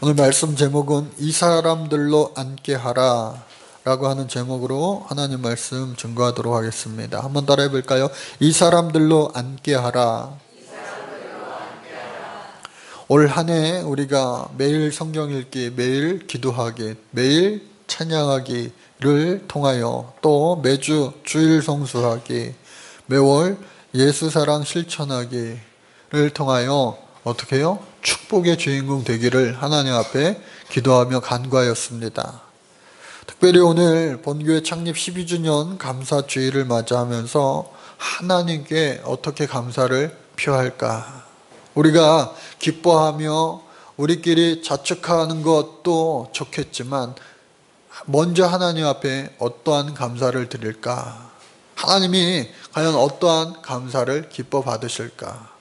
오늘 말씀 제목은 이 사람들로 앉게 하라 라고 하는 제목으로 하나님 말씀 증거하도록 하겠습니다. 한번 따라해 볼까요? 이 사람들로 앉게 하라. 올 한 해 우리가 매일 성경 읽기, 매일 기도하기, 매일 찬양하기를 통하여 또 매주 주일 성수하기, 매월 예수사랑 실천하기를 통하여 어떻게 해요? 축복의 주인공 되기를 하나님 앞에 기도하며 간구하였습니다. 특별히 오늘 본교회 창립 12주년 감사주일을 맞이하면서 하나님께 어떻게 감사를 표할까? 우리가 기뻐하며 우리끼리 자축하는 것도 좋겠지만 먼저 하나님 앞에 어떠한 감사를 드릴까? 하나님이 과연 어떠한 감사를 기뻐 받으실까?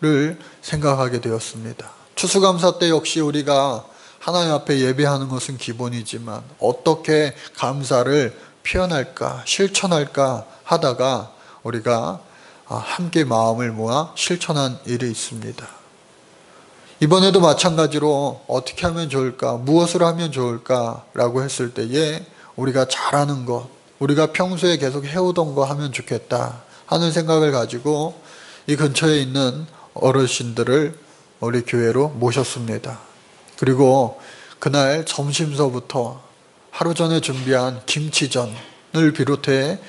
를 생각하게 되었습니다. 추수감사 때 역시 우리가 하나님 앞에 예배하는 것은 기본이지만 어떻게 감사를 표현할까, 실천할까 하다가 우리가 함께 마음을 모아 실천한 일이 있습니다. 이번에도 마찬가지로 어떻게 하면 좋을까, 무엇을 하면 좋을까 라고 했을 때에 우리가 잘하는 것, 우리가 평소에 계속 해오던 거 하면 좋겠다 하는 생각을 가지고 이 근처에 있는 어르신들을 우리 교회로 모셨습니다. 그리고 그날 점심서부터 하루 전에 준비한 김치전을 비롯해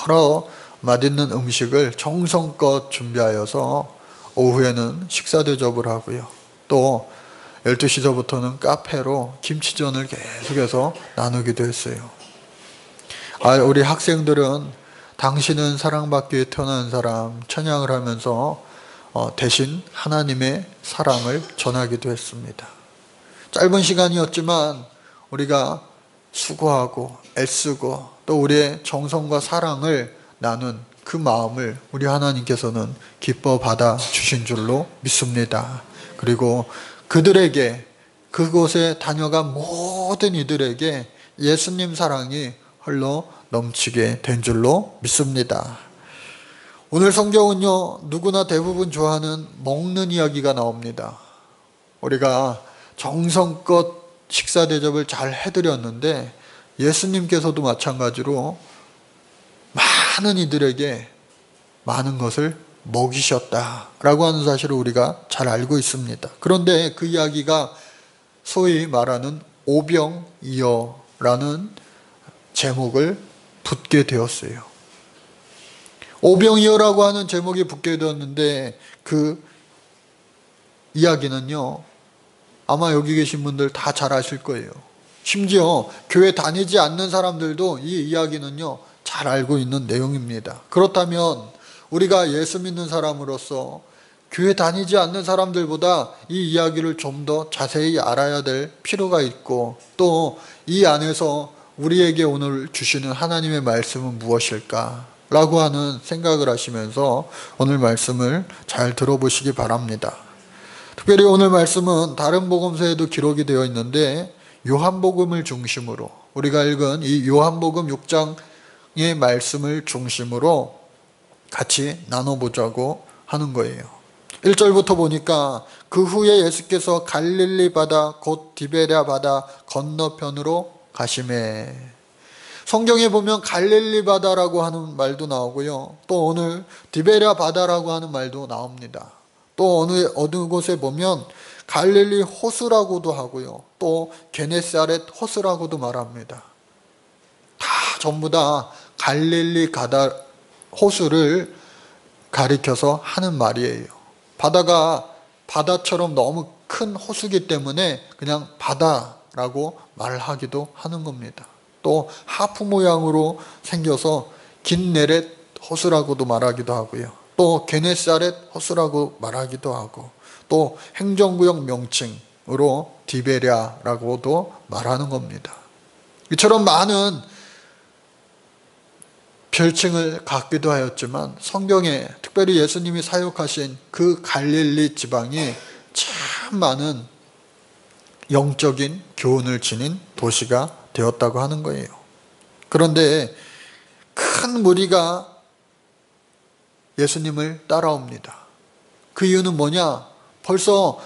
여러 맛있는 음식을 정성껏 준비하여서 오후에는 식사 대접을 하고요. 또 12시서부터는 카페로 김치전을 계속해서 나누기도 했어요. 우리 학생들은 당신은 사랑받기 위해 태어난 사람 찬양을 하면서 대신 하나님의 사랑을 전하기도 했습니다. 짧은 시간이었지만 우리가 수고하고 애쓰고 또 우리의 정성과 사랑을 나눈 그 마음을 우리 하나님께서는 기뻐 받아 주신 줄로 믿습니다. 그리고 그들에게, 그곳에 다녀간 모든 이들에게 예수님 사랑이 흘러 넘치게 된 줄로 믿습니다. 오늘 성경은요, 누구나 대부분 좋아하는 먹는 이야기가 나옵니다. 우리가 정성껏 식사 대접을 잘 해드렸는데 예수님께서도 마찬가지로 많은 이들에게 많은 것을 먹이셨다라고 하는 사실을 우리가 잘 알고 있습니다. 그런데 그 이야기가 소위 말하는 오병이어라는 제목을 붙게 되었어요. 오병이어라고 하는 제목이 붙게 되었는데 그 이야기는요, 아마 여기 계신 분들 다 잘 아실 거예요. 심지어 교회 다니지 않는 사람들도 이 이야기는요 잘 알고 있는 내용입니다. 그렇다면 우리가 예수 믿는 사람으로서 교회 다니지 않는 사람들보다 이 이야기를 좀 더 자세히 알아야 될 필요가 있고 또 이 안에서 우리에게 오늘 주시는 하나님의 말씀은 무엇일까? 라고 하는 생각을 하시면서 오늘 말씀을 잘 들어보시기 바랍니다. 특별히 오늘 말씀은 다른 복음서에도 기록이 되어 있는데 요한복음을 중심으로 우리가 읽은 이 요한복음 6장의 말씀을 중심으로 같이 나눠보자고 하는 거예요. 1절부터 보니까 그 후에 예수께서 갈릴리 바다 곧 디베랴 바다 건너편으로 가시매. 성경에 보면 갈릴리 바다라고 하는 말도 나오고요. 또 오늘 디베랴 바다라고 하는 말도 나옵니다. 또 어느 곳에 보면 갈릴리 호수라고도 하고요. 또 게네사렛 호수라고도 말합니다. 다 전부 다 갈릴리 호수를 가리켜서 하는 말이에요. 바다가 바다처럼 너무 큰 호수기 때문에 그냥 바다라고 말하기도 하는 겁니다. 또 하프 모양으로 생겨서 긴네렛 호수라고도 말하기도 하고요. 또 게네사렛 호수라고 말하기도 하고 또 행정구역 명칭으로 디베랴라고도 말하는 겁니다. 이처럼 많은 별칭을 갖기도 하였지만 성경에 특별히 예수님이 사역하신 그 갈릴리 지방이 참 많은 영적인 교훈을 지닌 도시가 되었다고 하는 거예요. 그런데 큰 무리가 예수님을 따라옵니다. 그 이유는 뭐냐? 벌써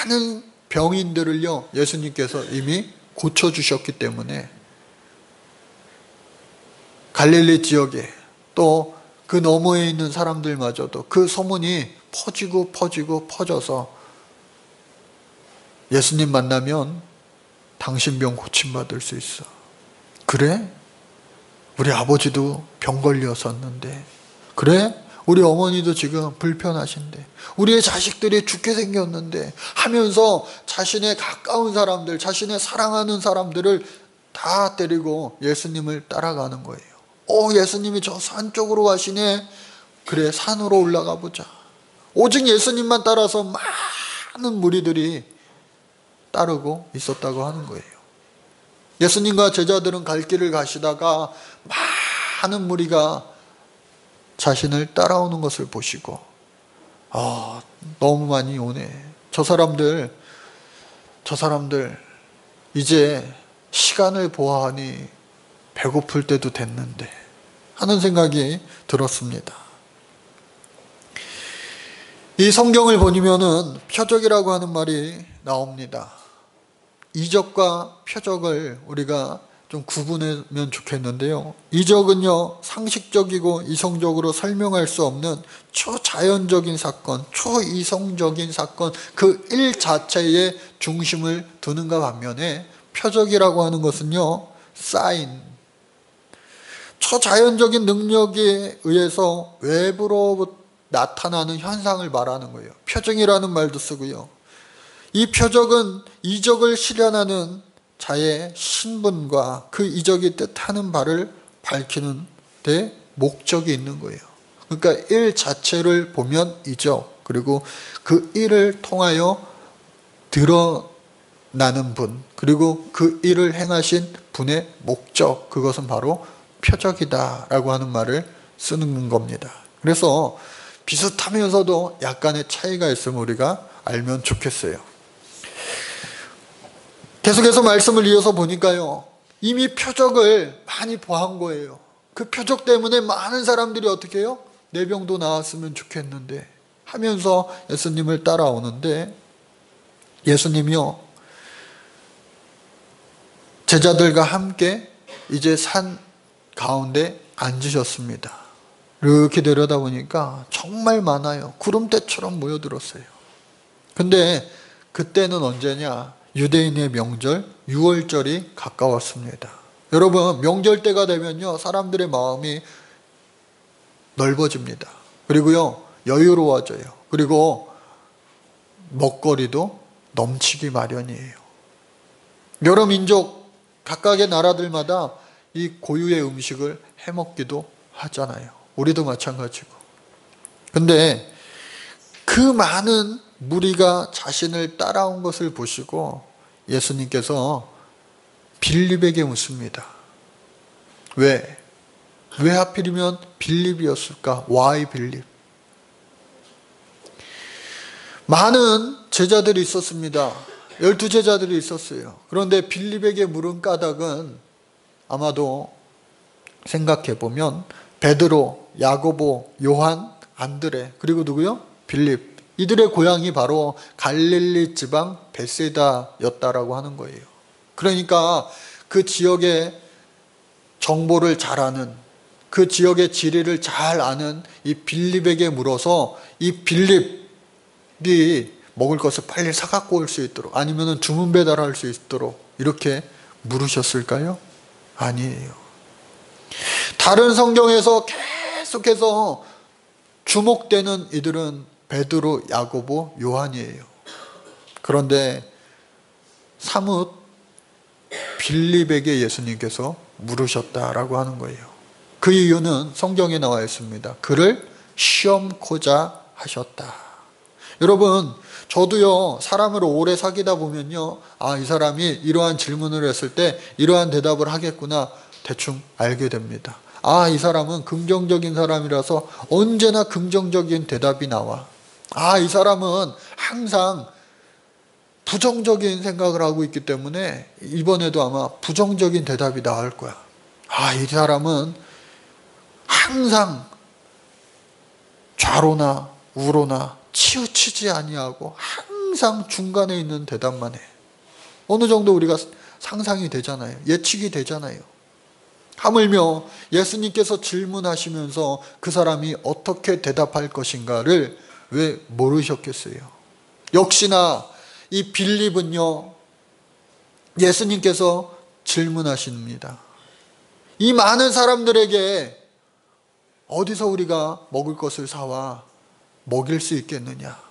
많은 병인들을요, 예수님께서 이미 고쳐주셨기 때문에 갈릴리 지역에 또 그 너머에 있는 사람들마저도 그 소문이 퍼져서 예수님 만나면 당신 병 고침받을 수 있어. 그래? 우리 아버지도 병 걸렸었는데. 그래? 우리 어머니도 지금 불편하신데. 우리의 자식들이 죽게 생겼는데 하면서 자신의 가까운 사람들, 자신의 사랑하는 사람들을 다 데리고 예수님을 따라가는 거예요. 예수님이 저 산 쪽으로 가시네. 그래, 산으로 올라가 보자. 오직 예수님만 따라서 많은 무리들이 따르고 있었다고 하는 거예요. 예수님과 제자들은 갈 길을 가시다가 많은 무리가 자신을 따라오는 것을 보시고 너무 많이 오네. 저 사람들 이제 시간을 보아하니 배고플 때도 됐는데 하는 생각이 들었습니다. 이 성경을 보면은 표적이라고 하는 말이 나옵니다. 이적과 표적을 우리가 좀 구분하면 좋겠는데요. 이적은요, 상식적이고 이성적으로 설명할 수 없는 초자연적인 사건, 초이성적인 사건, 그 일 자체에 중심을 두는가 반면에 표적이라고 하는 것은요, 사인, 초자연적인 능력에 의해서 외부로 나타나는 현상을 말하는 거예요. 표적이라는 말도 쓰고요. 이 표적은 이적을 실현하는 자의 신분과 그 이적이 뜻하는 바를 밝히는 데 목적이 있는 거예요. 그러니까 일 자체를 보면 이적, 그리고 그 일을 통하여 드러나는 분, 그리고 그 일을 행하신 분의 목적, 그것은 바로 표적이다라고 하는 말을 쓰는 겁니다. 그래서 비슷하면서도 약간의 차이가 있으면 우리가 알면 좋겠어요. 계속해서 말씀을 이어서 보니까요, 이미 표적을 많이 보한 거예요. 그 표적 때문에 많은 사람들이 어떻게 해요? 내 병도 나았으면 좋겠는데 하면서 예수님을 따라오는데, 예수님이요, 제자들과 함께 이제 산 가운데 앉으셨습니다. 이렇게 내려다보니까 정말 많아요. 구름대처럼 모여들었어요. 근데 그때는 언제냐? 유대인의 명절, 유월절이 가까웠습니다. 여러분, 명절 때가 되면요, 사람들의 마음이 넓어집니다. 그리고요, 여유로워져요. 그리고 먹거리도 넘치기 마련이에요. 여러 민족, 각각의 나라들마다 이 고유의 음식을 해먹기도 하잖아요. 우리도 마찬가지고. 근데 그 많은 무리가 자신을 따라온 것을 보시고 예수님께서 빌립에게 묻습니다. 왜 하필이면 빌립이었을까? Why 빌립? 많은 제자들이 있었습니다. 12제자들이 있었어요. 그런데 빌립에게 물은 까닭은 아마도 생각해보면 베드로, 야고보, 요한, 안드레, 그리고 누구요? 빌립. 이들의 고향이 바로 갈릴리 지방 벳세다였다라고 하는 거예요. 그러니까 그 지역의 정보를 잘 아는, 그 지역의 지리를 잘 아는 이 빌립에게 물어서 이 빌립이 먹을 것을 빨리 사갖고 올 수 있도록, 아니면 주문 배달할 수 있도록 이렇게 물으셨을까요? 아니에요. 다른 성경에서 계속해서 주목되는 이들은 베드로, 야고보, 요한이에요. 그런데 사뭇 빌립에게 예수님께서 물으셨다라고 하는 거예요. 그 이유는 성경에 나와 있습니다. 그를 시험코자 하셨다. 여러분, 저도요, 사람을 오래 사귀다 보면요, 이 사람이 이러한 질문을 했을 때 이러한 대답을 하겠구나 대충 알게 됩니다. 이 사람은 긍정적인 사람이라서 언제나 긍정적인 대답이 나와. 이 사람은 항상 부정적인 생각을 하고 있기 때문에 이번에도 아마 부정적인 대답이 나올 거야. 이 사람은 항상 좌로나 우로나 치우치지 아니하고 항상 중간에 있는 대답만 해. 어느 정도 우리가 상상이 되잖아요. 예측이 되잖아요. 하물며 예수님께서 질문하시면서 그 사람이 어떻게 대답할 것인가를 왜 모르셨겠어요? 역시나 이 빌립은요, 예수님께서 질문하십니다. 이 많은 사람들에게 어디서 우리가 먹을 것을 사와 먹일 수 있겠느냐?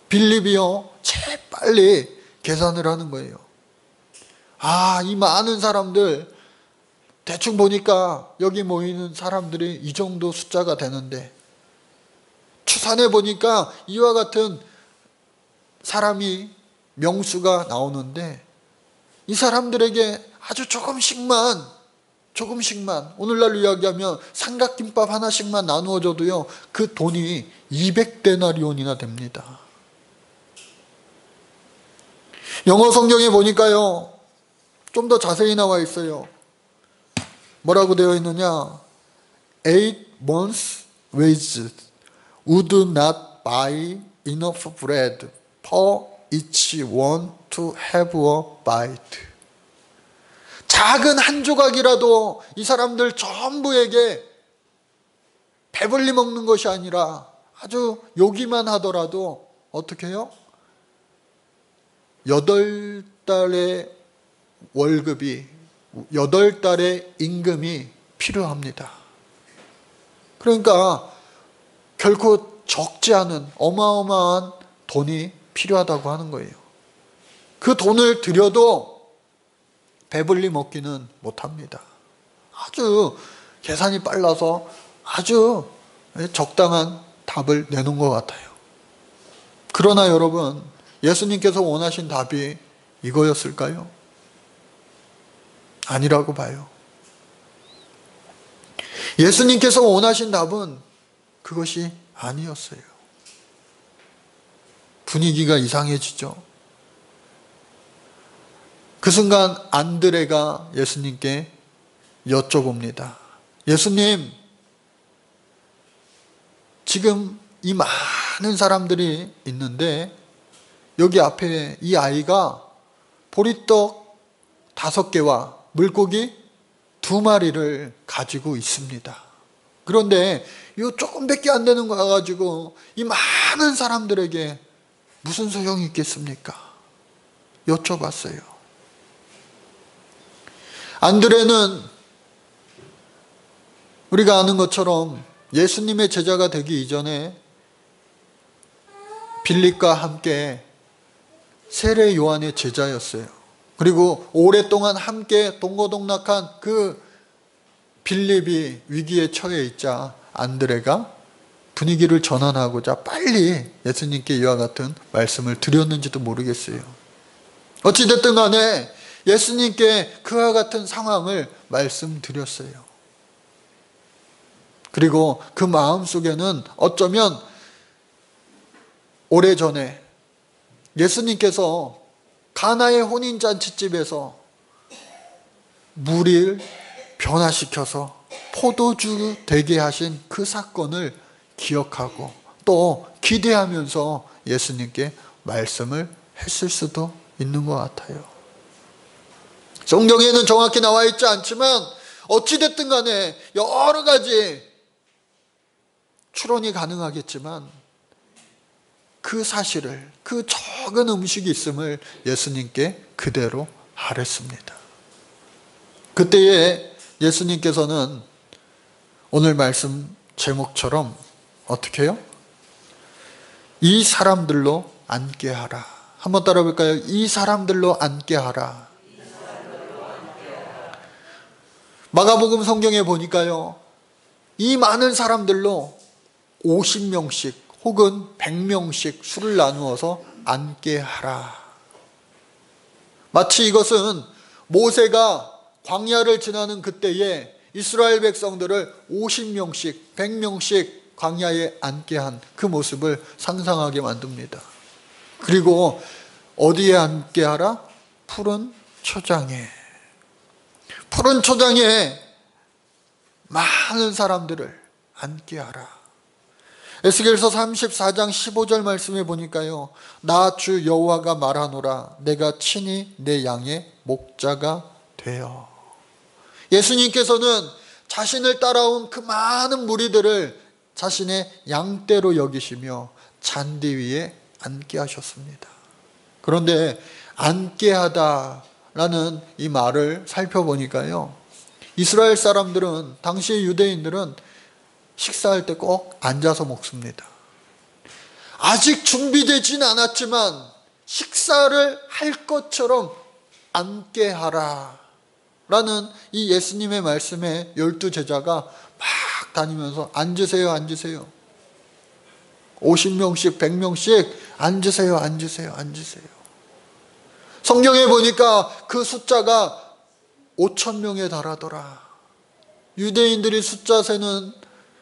빌립이요, 재빨리 계산을 하는 거예요. 이 많은 사람들, 대충 보니까 여기 모이는 사람들이 이 정도 숫자가 되는데, 추산해 보니까 이와 같은 사람이 명수가 나오는데, 이 사람들에게 아주 조금씩만 오늘날로 이야기하면 삼각김밥 하나씩만 나누어줘도요, 그 돈이 200데나리온이나 됩니다. 영어 성경에 보니까요, 좀 더 자세히 나와 있어요. 뭐라고 되어 있느냐? 8 months wages would not buy enough bread for each one to have a bite. 작은 한 조각이라도 이 사람들 전부에게 배불리 먹는 것이 아니라 아주 요기만 하더라도 어떻게 해요? 8달의 월급이, 8달의 임금이 필요합니다. 그러니까 결코 적지 않은 어마어마한 돈이 필요하다고 하는 거예요. 그 돈을 들여도 배불리 먹기는 못합니다. 아주 계산이 빨라서 아주 적당한 답을 내놓은 것 같아요. 그러나 여러분, 예수님께서 원하신 답이 이거였을까요? 아니라고 봐요. 예수님께서 원하신 답은 그것이 아니었어요. 분위기가 이상해지죠. 그 순간 안드레가 예수님께 여쭤봅니다. 예수님, 지금 이 많은 사람들이 있는데 여기 앞에 이 아이가 보리떡 5개와 물고기 2마리를 가지고 있습니다. 그런데 이 조금밖에 안 되는 거 가지고 이 많은 사람들에게 무슨 소용이 있겠습니까? 여쭤봤어요. 안드레는 우리가 아는 것처럼 예수님의 제자가 되기 이전에 빌립과 함께 세례 요한의 제자였어요. 그리고 오랫동안 함께 동고동락한 그 빌립이 위기에 처해 있자 안드레가 분위기를 전환하고자 빨리 예수님께 이와 같은 말씀을 드렸는지도 모르겠어요. 어찌됐든 간에 예수님께 그와 같은 상황을 말씀드렸어요. 그리고 그 마음속에는 어쩌면 오래전에 예수님께서 가나의 혼인잔치집에서 물을 변화시켜서 포도주 되게 하신 그 사건을 기억하고 또 기대하면서 예수님께 말씀을 했을 수도 있는 것 같아요. 성경에는 정확히 나와 있지 않지만 어찌됐든 간에 여러 가지 추론이 가능하겠지만 그 사실을, 그 적은 음식이 있음을 예수님께 그대로 아뢰습니다. 그때에 예수님께서는 오늘 말씀 제목처럼 어떻게 해요? 이 사람들로 앉게 하라. 한번 따라 볼까요? 이 사람들로 앉게 하라. 마가복음 성경에 보니까요, 이 많은 사람들로 50명씩 혹은 100명씩 술을 나누어서 앉게 하라. 마치 이것은 모세가 광야를 지나는 그때에 이스라엘 백성들을 50명씩 100명씩 광야에 앉게 한 그 모습을 상상하게 만듭니다. 그리고 어디에 앉게 하라? 푸른 초장에. 푸른 초장에 많은 사람들을 앉게 하라. 에스겔서 34장 15절 말씀에 보니까요, 나 주 여호와가 말하노라 내가 친히 내 양의 목자가 되어. 예수님께서는 자신을 따라온 그 많은 무리들을 자신의 양떼로 여기시며 잔디 위에 앉게 하셨습니다. 그런데 앉게 하다라는 이 말을 살펴보니까요, 이스라엘 사람들은, 당시의 유대인들은 식사할 때 꼭 앉아서 먹습니다. 아직 준비되진 않았지만 식사를 할 것처럼 앉게 하라 라는 이 예수님의 말씀에 12제자가 막 다니면서 앉으세요, 앉으세요. 50명씩 100명씩 앉으세요, 앉으세요, 앉으세요. 성경에 보니까 그 숫자가 5,000명에 달하더라. 유대인들이 숫자 세는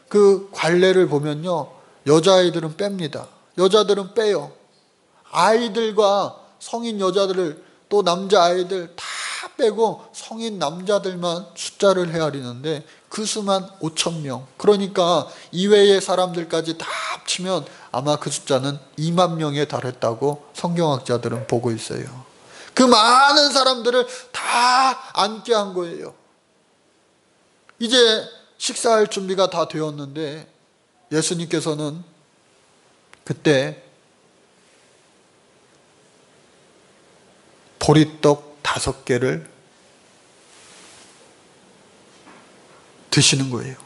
그 관례를 보면요, 여자아이들은 뺍니다. 여자들은 빼요. 아이들과 성인 여자들을, 또 남자아이들 다 빼고 성인 남자들만 숫자를 헤아리는데 그 수만 5,000명. 그러니까 이외의 사람들까지 다 합치면 아마 그 숫자는 2만 명에 달했다고 성경학자들은 보고 있어요. 그 많은 사람들을 다 앉게 한 거예요. 이제 식사할 준비가 다 되었는데 예수님께서는 그때 보리떡 5개를 드시는 거예요.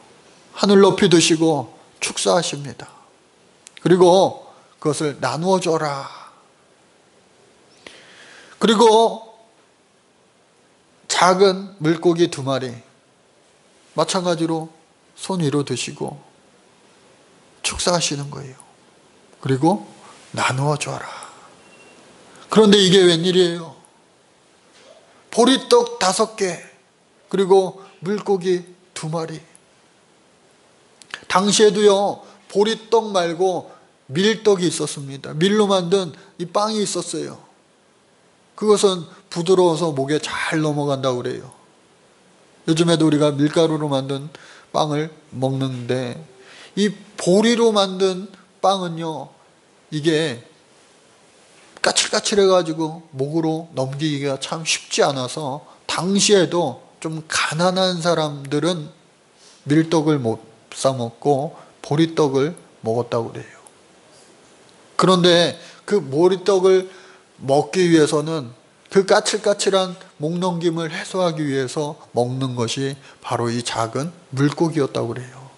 하늘 높이 드시고 축사하십니다. 그리고 그것을 나누어 줘라. 그리고 작은 물고기 2마리 마찬가지로 손 위로 드시고 축사하시는 거예요. 그리고 나누어 줘라. 그런데 이게 웬일이에요? 보리떡 5개, 그리고 물고기 2마리. 당시에도요, 보리떡 말고 밀떡이 있었습니다. 밀로 만든 이 빵이 있었어요. 그것은 부드러워서 목에 잘 넘어간다고 그래요. 요즘에도 우리가 밀가루로 만든 빵을 먹는데, 이 보리로 만든 빵은요, 이게 까칠까칠해가지고 목으로 넘기기가 참 쉽지 않아서 당시에도 좀 가난한 사람들은 밀떡을 못 사 먹고 보리떡을 먹었다고 그래요. 그런데 그 보리떡을 먹기 위해서는 그 까칠까칠한 목 넘김을 해소하기 위해서 먹는 것이 바로 이 작은 물고기였다고 그래요.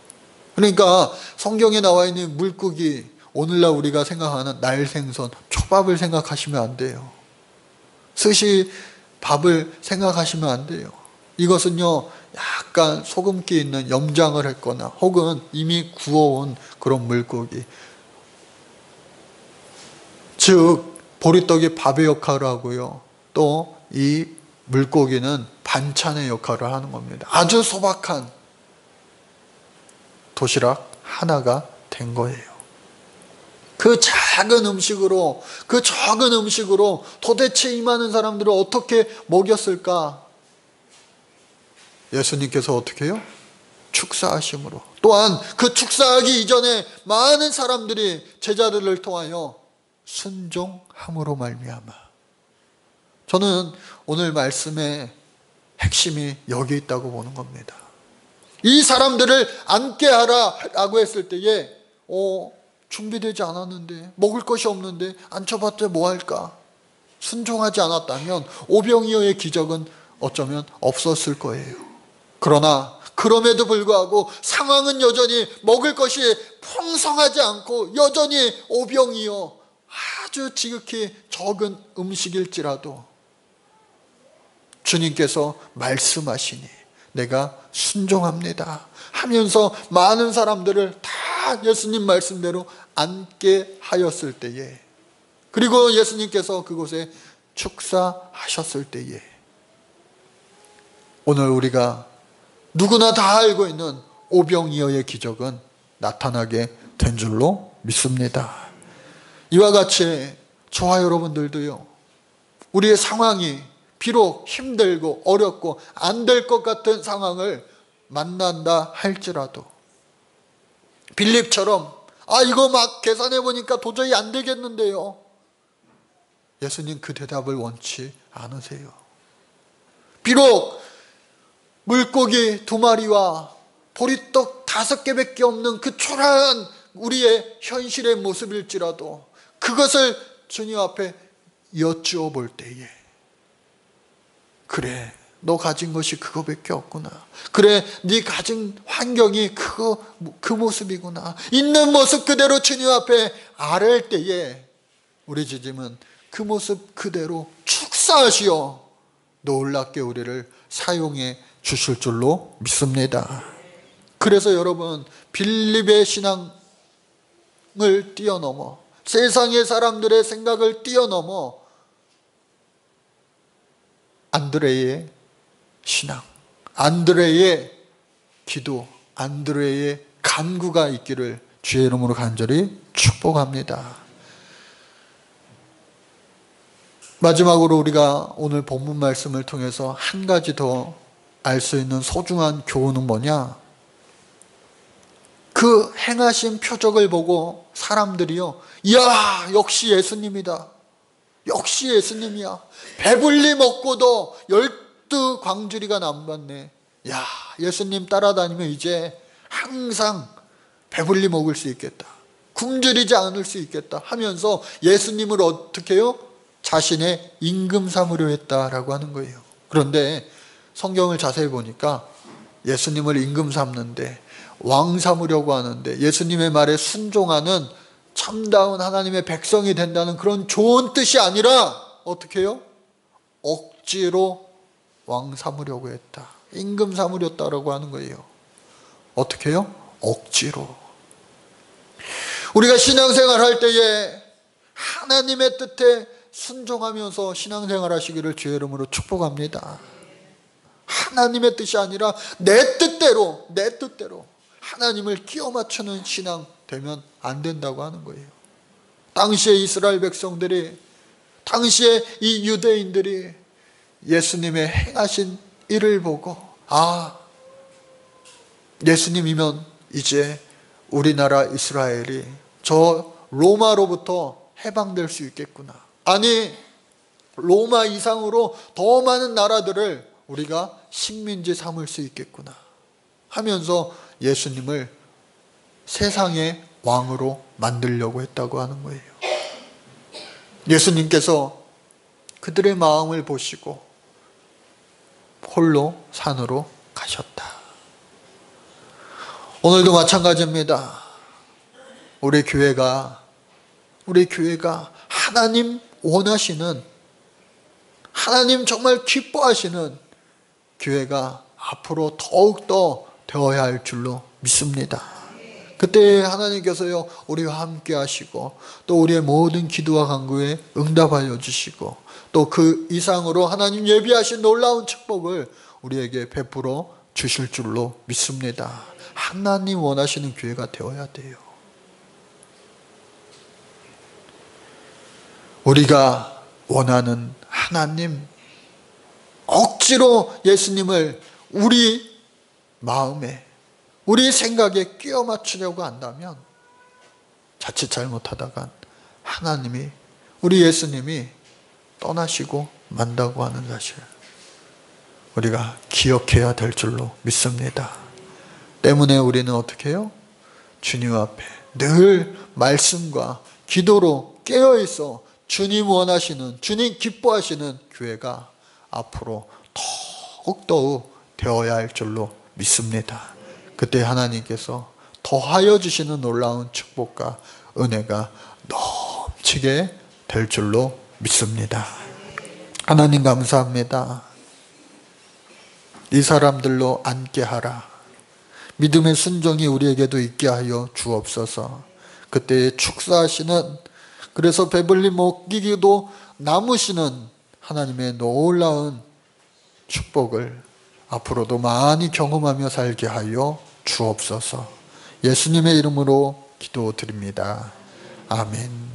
그러니까 성경에 나와 있는 물고기, 오늘날 우리가 생각하는 날생선, 초밥을 생각하시면 안 돼요. 스시 밥을 생각하시면 안 돼요. 이것은요, 약간 소금기 있는 염장을 했거나 혹은 이미 구워온 그런 물고기. 즉 보리떡이 밥의 역할을 하고요, 또 이 물고기는 반찬의 역할을 하는 겁니다. 아주 소박한 도시락 하나가 된 거예요. 그 작은 음식으로, 그 적은 음식으로 도대체 이 많은 사람들을 어떻게 먹였을까? 예수님께서 어떻게 해요? 축사하심으로. 또한 그 축사하기 이전에 많은 사람들이 제자들을 통하여 순종함으로 말미암아. 저는 오늘 말씀의 핵심이 여기 있다고 보는 겁니다. 이 사람들을 앉게 하라라고 했을 때에 준비되지 않았는데, 먹을 것이 없는데 앉혀봤자 뭐 할까? 순종하지 않았다면 오병이어의 기적은 어쩌면 없었을 거예요. 그러나 그럼에도 불구하고 상황은 여전히 먹을 것이 풍성하지 않고 여전히 오병이어 아주 지극히 적은 음식일지라도 주님께서 말씀하시니 내가 순종합니다 하면서 많은 사람들을 다 예수님 말씀대로 앉게 하였을 때에, 그리고 예수님께서 그곳에 축사하셨을 때에, 오늘 우리가 누구나 다 알고 있는 오병이어의 기적은 나타나게 된 줄로 믿습니다. 이와 같이 저와 여러분들도요, 우리의 상황이 비록 힘들고 어렵고 안 될 것 같은 상황을 만난다 할지라도 빌립처럼 아, 이거 막 계산해 보니까 도저히 안 되겠는데요. 예수님 그 대답을 원치 않으세요. 비록 물고기 2마리와 보리떡 5개밖에 없는 그 초라한 우리의 현실의 모습일지라도 그것을 주님 앞에 여쭈어 볼 때에, 그래, 너 가진 것이 그거밖에 없구나. 그래, 네 가진 환경이 그 모습이구나. 있는 모습 그대로 주님 앞에 아뢰을 때에 우리 주님은 그 모습 그대로 축사하시어 놀랍게 우리를 사용해 주실 줄로 믿습니다. 그래서 여러분, 빌립의 신앙을 뛰어넘어, 세상의 사람들의 생각을 뛰어넘어 안드레의 신앙, 안드레의 기도, 안드레의 간구가 있기를 주의 이름으로 간절히 축복합니다. 마지막으로 우리가 오늘 본문 말씀을 통해서 한 가지 더 알 수 있는 소중한 교훈은 뭐냐? 그 행하신 표적을 보고 사람들이요, 이야, 역시 예수님이다. 역시 예수님이야. 배불리 먹고도 12광주리가 남았네. 야, 예수님 따라다니면 이제 항상 배불리 먹을 수 있겠다. 굶주리지 않을 수 있겠다 하면서 예수님을 어떻게 해요? 자신의 임금 삼으려 했다라고 하는 거예요. 그런데 성경을 자세히 보니까 예수님을 임금 삼는데, 왕 삼으려고 하는데, 예수님의 말에 순종하는 참다운 하나님의 백성이 된다는 그런 좋은 뜻이 아니라 어떻게 해요? 억지로 왕 삼으려고 했다. 임금 삼으렸다라고 하는 거예요. 어떻게 해요? 억지로. 우리가 신앙생활 할 때에 하나님의 뜻에 순종하면서 신앙생활 하시기를 주의 이름으로 축복합니다. 하나님의 뜻이 아니라 내 뜻대로 하나님을 끼워 맞추는 신앙 되면 안 된다고 하는 거예요. 당시에 이스라엘 백성들이, 당시에 이 유대인들이 예수님의 행하신 일을 보고, 아, 예수님이면 이제 우리나라 이스라엘이 저 로마로부터 해방될 수 있겠구나. 아니, 로마 이상으로 더 많은 나라들을 우리가 식민지 삼을 수 있겠구나 하면서 예수님을 세상의 왕으로 만들려고 했다고 하는 거예요. 예수님께서 그들의 마음을 보시고 홀로 산으로 가셨다. 오늘도 마찬가지입니다. 우리 교회가 하나님 원하시는, 하나님 정말 기뻐하시는 교회가 앞으로 더욱더 되어야 할 줄로 믿습니다. 그때 하나님께서요, 우리와 함께 하시고 또 우리의 모든 기도와 간구에 응답하여 주시고 또 그 이상으로 하나님 예비하신 놀라운 축복을 우리에게 베풀어 주실 줄로 믿습니다. 하나님 원하시는 교회가 되어야 돼요. 우리가 원하는 하나님, 억지로 예수님을 우리 마음에, 우리 생각에 끼워 맞추려고 한다면 자칫 잘못하다간 하나님이, 우리 예수님이 떠나시고 만다고 하는 사실 우리가 기억해야 될 줄로 믿습니다. 때문에 우리는 어떻게 해요? 주님 앞에 늘 말씀과 기도로 깨어있어 주님 원하시는, 주님 기뻐하시는 교회가 앞으로 더욱더욱 되어야 할 줄로 믿습니다. 그때 하나님께서 더하여 주시는 놀라운 축복과 은혜가 넘치게 될 줄로 믿습니다. 하나님 감사합니다. 이 사람들로 앉게 하라. 믿음의 순종이 우리에게도 있게 하여 주옵소서. 그때 축사하시는, 그래서 배불리 먹이기도 남으시는 하나님의 놀라운 축복을 앞으로도 많이 경험하며 살게 하여 주옵소서. 예수님의 이름으로 기도드립니다. 아멘.